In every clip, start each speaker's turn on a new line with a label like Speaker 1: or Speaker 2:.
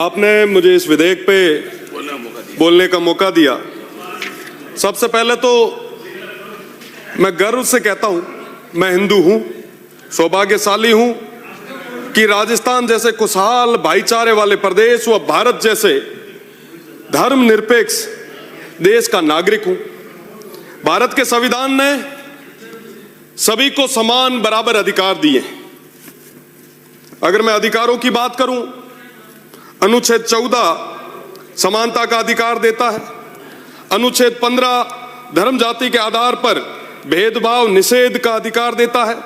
Speaker 1: आपने मुझे इस विधेयक पे बोलने का मौका दिया। सबसे पहले तो मैं गर्व से कहता हूं, मैं हिंदू हूं, सौभाग्यशाली हूं कि राजस्थान जैसे खुशहाल भाईचारे वाले प्रदेश व भारत जैसे धर्मनिरपेक्ष देश का नागरिक हूं। भारत के संविधान ने सभी को समान बराबर अधिकार दिए। अगर मैं अधिकारों की बात करूं, अनुच्छेद 14 समानता का अधिकार देता है। अनुच्छेद 15 धर्म जाति के आधार पर भेदभाव निषेध का अधिकार देता है।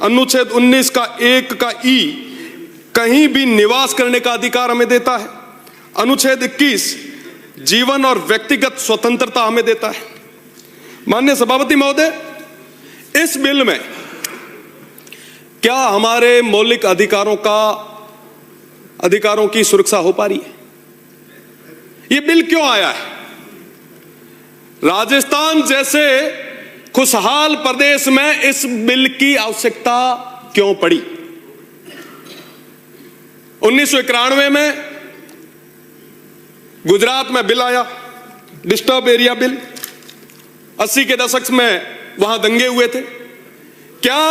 Speaker 1: अनुच्छेद 19 का 1 का ई कहीं भी निवास करने का अधिकार हमें देता है। अनुच्छेद 21 जीवन और व्यक्तिगत स्वतंत्रता हमें देता है। माननीय सभापति महोदय, इस बिल में क्या हमारे मौलिक अधिकारों की सुरक्षा हो पा रही है? यह बिल क्यों आया है? राजस्थान जैसे खुशहाल प्रदेश में इस बिल की आवश्यकता क्यों पड़ी? 1991 में गुजरात में बिल आया, डिस्टर्ब एरिया बिल। 80 के दशक में वहां दंगे हुए थे। क्या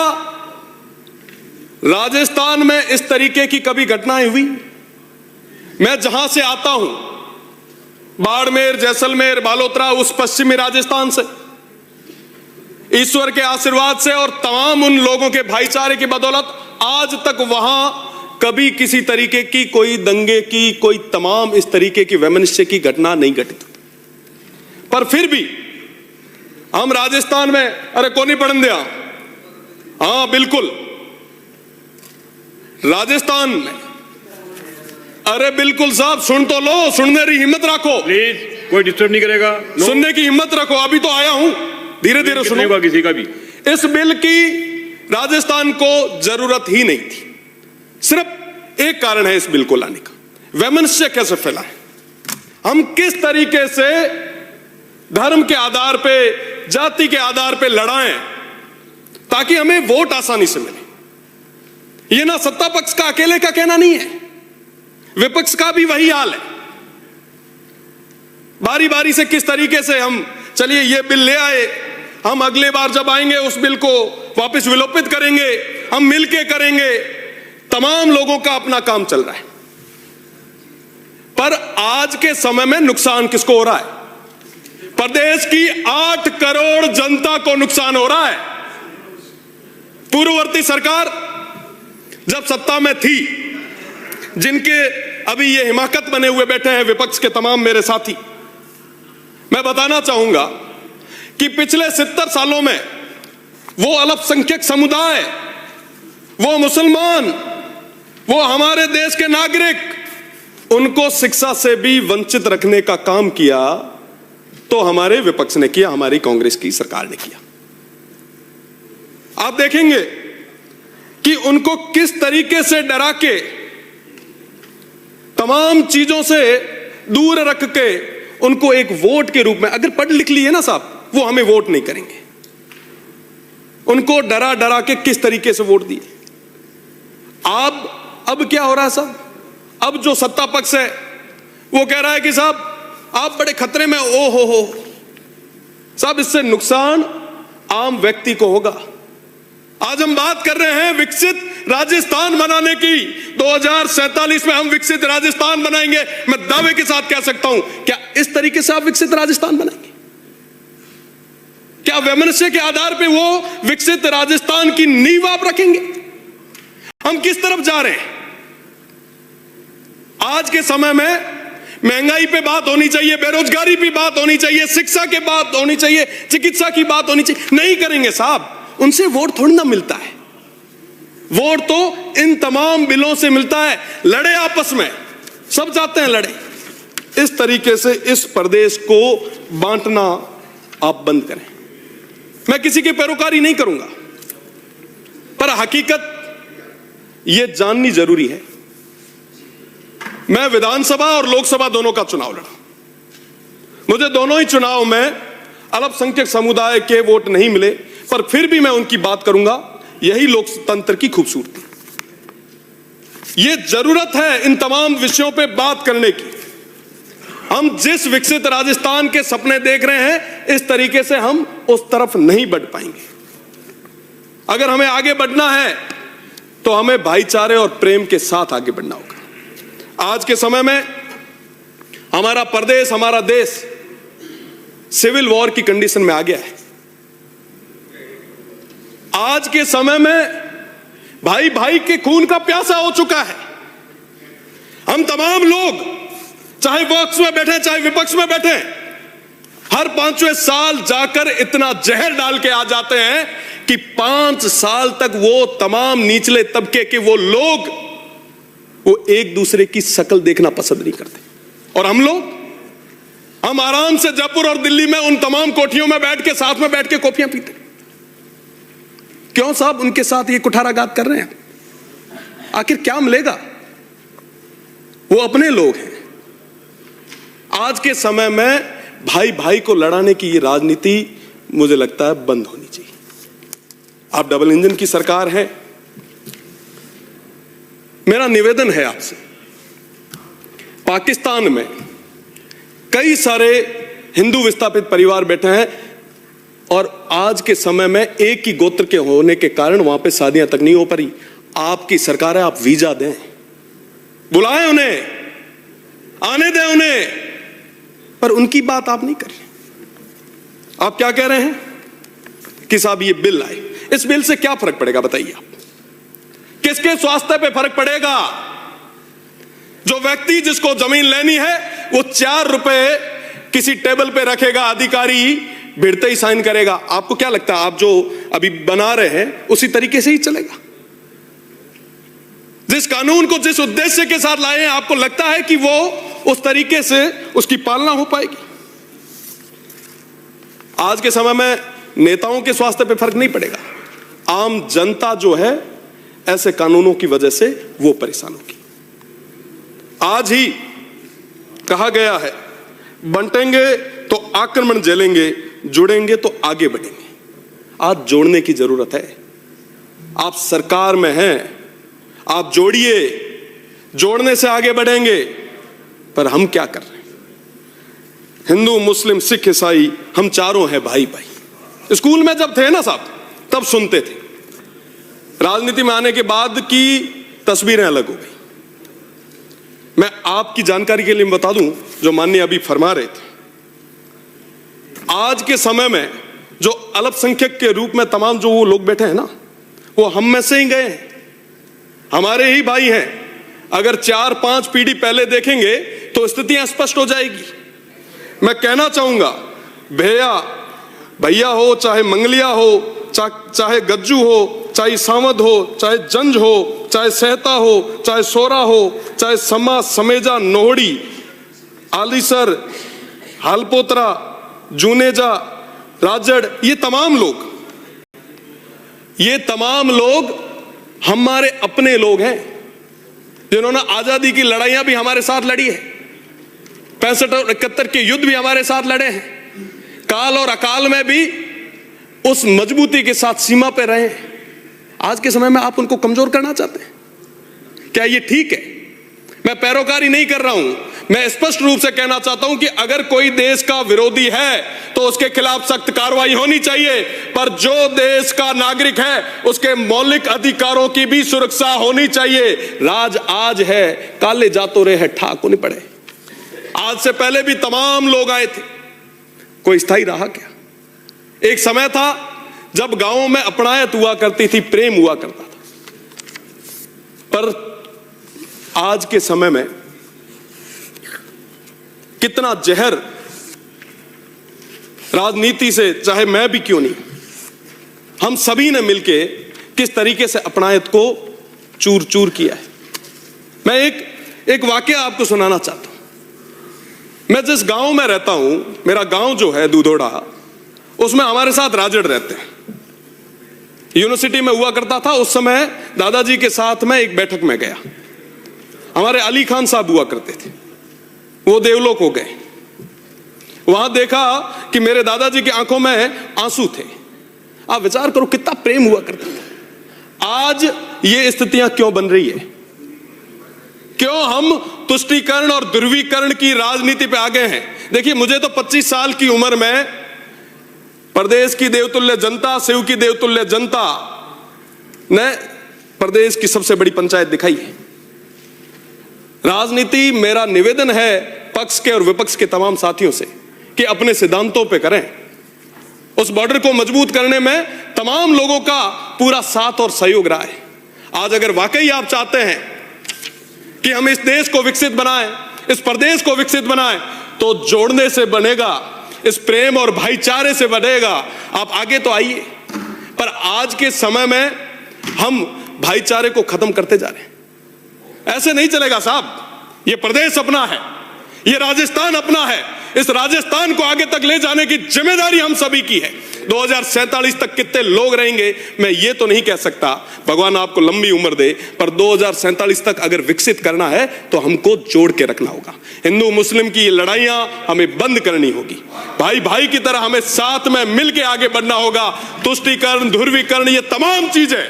Speaker 1: राजस्थान में इस तरीके की कभी घटनाएं हुई? मैं जहां से आता हूं, बाड़मेर, जैसलमेर, बालोतरा, उस पश्चिमी राजस्थान से, ईश्वर के आशीर्वाद से और तमाम उन लोगों के भाईचारे की बदौलत आज तक वहां कभी किसी तरीके की कोई दंगे की, कोई तमाम इस तरीके की वैमनस्य की घटना नहीं घटित। पर फिर भी हम राजस्थान में, अरे कौन नहीं पढ़न दिया? हां बिल्कुल, राजस्थान में, अरे बिल्कुल साहब, सुन तो लो, सुनने की हिम्मत रखो
Speaker 2: प्लीज, कोई डिस्टर्ब नहीं करेगा।
Speaker 1: सुनने की हिम्मत रखो, अभी तो आया हूं, धीरे धीरे सुनो।
Speaker 2: किसी का भी
Speaker 1: इस बिल की राजस्थान को जरूरत ही नहीं थी। सिर्फ एक कारण है इस बिल को लाने का, वैमनस्य कैसे फैला है। हम किस तरीके से धर्म के आधार पे, जाति के आधार पे लड़ाएं ताकि हमें वोट आसानी से मिले। यह ना सत्ता पक्ष का अकेले का कहना नहीं है, विपक्ष का भी वही हाल है। बारी बारी से किस तरीके से हम, चलिए ये बिल ले आए, हम अगले बार जब आएंगे उस बिल को वापस विलोपित करेंगे, हम मिलके करेंगे। तमाम लोगों का अपना काम चल रहा है, पर आज के समय में नुकसान किसको हो रहा है? प्रदेश की 8 करोड़ जनता को नुकसान हो रहा है। पूर्ववर्ती सरकार जब सत्ता में थी, जिनके अभी ये हिमाकत बने हुए बैठे हैं विपक्ष के तमाम मेरे साथी, मैं बताना चाहूंगा कि पिछले 70 सालों में वो अल्पसंख्यक समुदाय, वो मुसलमान, वो हमारे देश के नागरिक, उनको शिक्षा से भी वंचित रखने का काम किया तो हमारे विपक्ष ने किया, हमारी कांग्रेस की सरकार ने किया। आप देखेंगे कि उनको किस तरीके से डरा के, तमाम चीजों से दूर रख के, उनको एक वोट के रूप में, अगर पढ़ लिख लिए ना साहब, वो हमें वोट नहीं करेंगे, उनको डरा डरा के किस तरीके से वोट दिए। अब क्या हो रहा है साहब? अब जो सत्ता पक्ष है वो कह रहा है कि साहब आप बड़े खतरे में, ओ हो साहब, इससे नुकसान आम व्यक्ति को होगा। आज हम बात कर रहे हैं विकसित राजस्थान बनाने की। 2047 में हम विकसित राजस्थान बनाएंगे। मैं दावे के साथ कह सकता हूं, क्या इस तरीके से आप विकसित राजस्थान बनाएंगे? क्या वैमनस्य के आधार पे वो विकसित राजस्थान की नींव आप रखेंगे? हम किस तरफ जा रहे हैं? आज के समय में महंगाई पे बात होनी चाहिए, बेरोजगारी पे बात होनी चाहिए, शिक्षा के बात होनी चाहिए, चिकित्सा की बात होनी चाहिए। नहीं करेंगे साहब, उनसे वोट थोड़ी ना मिलता है। वोट तो इन तमाम बिलों से मिलता है। लड़े आपस में, सब चाहते हैं लड़े। इस तरीके से इस प्रदेश को बांटना आप बंद करें। मैं किसी की पैरोकारी नहीं करूंगा, पर हकीकत यह जाननी जरूरी है। मैं विधानसभा और लोकसभा दोनों का चुनाव लड़ा। मुझे दोनों ही चुनाव में अल्पसंख्यक समुदाय के वोट नहीं मिले, पर फिर भी मैं उनकी बात करूंगा। यही लोकतंत्र की खूबसूरती। ये जरूरत है इन तमाम विषयों पे बात करने की। हम जिस विकसित राजस्थान के सपने देख रहे हैं, इस तरीके से हम उस तरफ नहीं बढ़ पाएंगे। अगर हमें आगे बढ़ना है तो हमें भाईचारे और प्रेम के साथ आगे बढ़ना होगा। आज के समय में हमारा प्रदेश, हमारा देश सिविल वॉर की कंडीशन में आ गया है। आज के समय में भाई भाई के खून का प्यासा हो चुका है। हम तमाम लोग, चाहे पक्ष में बैठे चाहे विपक्ष में बैठे, हर 5वें साल जाकर इतना जहर डाल के आ जाते हैं कि 5 साल तक वो तमाम निचले तबके के वो लोग वो एक दूसरे की शक्ल देखना पसंद नहीं करते। और हम आराम से जयपुर और दिल्ली में उन तमाम कोठियों में बैठ के, साथ में बैठ के कॉफियां पीते। क्यों साहब उनके साथ ये कुठाराघात कर रहे हैं? आखिर क्या मिलेगा? वो अपने लोग हैं। आज के समय में भाई भाई को लड़ाने की ये राजनीति मुझे लगता है बंद होनी चाहिए। आप डबल इंजन की सरकार है। मेरा निवेदन है आपसे, पाकिस्तान में कई सारे हिंदू विस्थापित परिवार बैठे हैं और आज के समय में एक ही गोत्र के होने के कारण वहां पे शादियां तक नहीं हो पाई। आपकी सरकार है, आप वीजा दें, बुलाएं उन्हें, आने दें उन्हें, पर उनकी बात आप नहीं कर रहे। आप क्या कह रहे हैं कि साहब ये बिल आए, इस बिल से क्या फर्क पड़ेगा बताइए आप? किसके स्वास्थ्य पे फर्क पड़ेगा? जो व्यक्ति जिसको जमीन लेनी है वो 4 रुपए किसी टेबल पे रखेगा, अधिकारी भिड़ते ही साइन करेगा। आपको क्या लगता है, आप जो अभी बना रहे हैं उसी तरीके से ही चलेगा? जिस कानून को जिस उद्देश्य के साथ लाए हैं, आपको लगता है कि वो उस तरीके से उसकी पालना हो पाएगी? आज के समय में नेताओं के स्वास्थ्य पे फर्क नहीं पड़ेगा। आम जनता जो है ऐसे कानूनों की वजह से वो परेशान होगी। आज ही कहा गया है, बंटेंगे तो आक्रमण झेलेंगे, जुड़ेंगे तो आगे बढ़ेंगे। आज जोड़ने की जरूरत है। आप सरकार में हैं, आप जोड़िए, जोड़ने से आगे बढ़ेंगे। पर हम क्या कर रहे हैं? हिंदू, मुस्लिम, सिख, ईसाई, हम चारों हैं भाई भाई। स्कूल में जब थे ना साहब, तब सुनते थे। राजनीति में आने के बाद की तस्वीरें अलग हो गई। मैं आपकी जानकारी के लिए बता दूं, जो माननीय अभी फरमा रहे थे, आज के समय में जो अल्पसंख्यक के रूप में तमाम जो वो लोग बैठे हैं ना, वो हम में से ही गए हैं, हमारे ही भाई हैं। अगर 4-5 पीढ़ी पहले देखेंगे तो स्थितियां स्पष्ट हो जाएगी। मैं कहना चाहूंगा, भैया हो, चाहे मंगलिया हो, चाहे गज्जू हो, चाहे सावंत हो, चाहे जंज हो, चाहे सहता हो, चाहे सोरा हो, चाहे समा, समेजा, नोहड़ी, आलीसर, हालपोत्रा, जूनेजा, राजड़, ये तमाम लोग हमारे अपने लोग हैं, जिन्होंने आजादी की लड़ाइयां भी हमारे साथ लड़ी है। 65 और 71 के युद्ध भी हमारे साथ लड़े हैं। काल और अकाल में भी उस मजबूती के साथ सीमा पे रहे हैं। आज के समय में आप उनको कमजोर करना चाहते हैं? क्या ये ठीक है? मैं पैरोकारी नहीं कर रहा हूं, मैं स्पष्ट रूप से कहना चाहता हूं कि अगर कोई देश का विरोधी है तो उसके खिलाफ सख्त कार्रवाई होनी चाहिए, पर जो देश का नागरिक है उसके मौलिक अधिकारों की भी सुरक्षा होनी चाहिए। राज आज है, काले जातो रहे हैं, ठाक होने पड़े। आज से पहले भी तमाम लोग आए थे, कोई स्थायी रहा क्या? एक समय था जब गांवों में अपनायत हुआ करती थी, प्रेम हुआ करता था, पर आज के समय में कितना जहर राजनीति से, चाहे मैं भी क्यों नहीं, हम सभी ने मिलके किस तरीके से अपनायत को चूर चूर किया है। मैं एक वाकया आपको सुनाना चाहता हूं। मैं जिस गांव में रहता हूं, मेरा गांव जो है दूधोड़ा, उसमें हमारे साथ राजड़ रहते हैं। यूनिवर्सिटी में हुआ करता था उस समय, दादाजी के साथ में एक बैठक में गया। हमारे अली खान साहब हुआ करते थे, वो देवलोक हो गए। वहां देखा कि मेरे दादाजी की आंखों में आंसू थे। आप विचार करो कितना प्रेम हुआ करता था। आज ये स्थितियां क्यों बन रही है? क्यों हम तुष्टीकरण और ध्रुवीकरण की राजनीति पे आ गए हैं? देखिए, मुझे तो 25 साल की उम्र में प्रदेश की देवतुल्य जनता, शिव की देवतुल्य जनता ने प्रदेश की सबसे बड़ी पंचायत दिखाई है। राजनीति, मेरा निवेदन है पक्ष के और विपक्ष के तमाम साथियों से कि अपने सिद्धांतों पे करें। उस बॉर्डर को मजबूत करने में तमाम लोगों का पूरा साथ और सहयोग रहा है। आज अगर वाकई आप चाहते हैं कि हम इस देश को विकसित बनाएं, इस प्रदेश को विकसित बनाएं, तो जोड़ने से बनेगा, इस प्रेम और भाईचारे से बनेगा। आप आगे तो आइए, पर आज के समय में हम भाईचारे को खत्म करते जा रहे हैं। ऐसे नहीं चलेगा साहब। ये प्रदेश अपना है, ये राजस्थान अपना है। इस राजस्थान को आगे तक ले जाने की जिम्मेदारी हम सभी की है। 2047 तक कितने लोग रहेंगे मैं ये तो नहीं कह सकता, भगवान आपको लंबी उम्र दे, पर 2047 तक अगर विकसित करना है तो हमको जोड़ के रखना होगा। हिंदू मुस्लिम की ये लड़ाइयां हमें बंद करनी होगी। भाई भाई की तरह हमें साथ में मिलकर आगे बढ़ना होगा। तुष्टीकरण, ध्रुवीकरण, ये तमाम चीजें,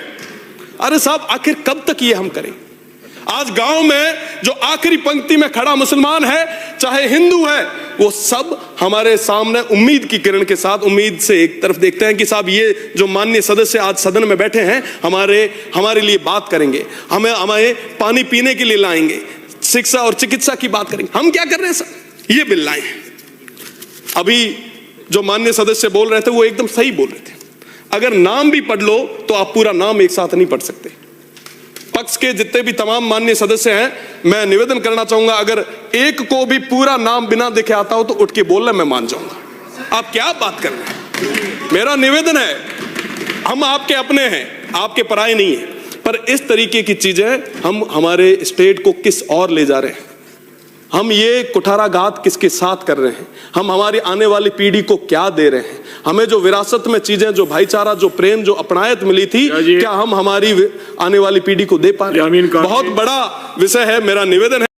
Speaker 1: अरे साहब आखिर कब तक ये हम करें? आज गांव में जो आखिरी पंक्ति में खड़ा मुसलमान है, चाहे हिंदू है, वो सब हमारे सामने उम्मीद की किरण के साथ, उम्मीद से एक तरफ देखते हैं कि साहब ये जो माननीय सदस्य आज सदन में बैठे हैं हमारे लिए बात करेंगे, हमें पानी पीने के लिए लाएंगे, शिक्षा और चिकित्सा की बात करेंगे। हम क्या कर रहे हैं सर? ये बिल लाए हैं। अभी जो माननीय सदस्य बोल रहे थे वो एकदम सही बोल रहे थे। अगर नाम भी पढ़ लो तो आप पूरा नाम एक साथ नहीं पढ़ सकते। पक्ष के जितने भी तमाम माननीय सदस्य हैं, मैं निवेदन करना चाहूंगा, अगर एक को भी पूरा नाम बिना देखे आता हो तो उठ के बोलना, मैं मान जाऊंगा। आप क्या बात कर रहे हैं? मेरा निवेदन है, हम आपके अपने हैं, आपके पराये नहीं है, पर इस तरीके की चीजें हम हमारे स्टेट को किस और ले जा रहे हैं? हम ये कुठाराघात किसके साथ कर रहे हैं? हम हमारी आने वाली पीढ़ी को क्या दे रहे हैं? हमें जो विरासत में चीजें, जो भाईचारा, जो प्रेम, जो अपनायत मिली थी, क्या हम हमारी आने वाली पीढ़ी को दे पा रहे हैं? बहुत बड़ा विषय है। मेरा निवेदन है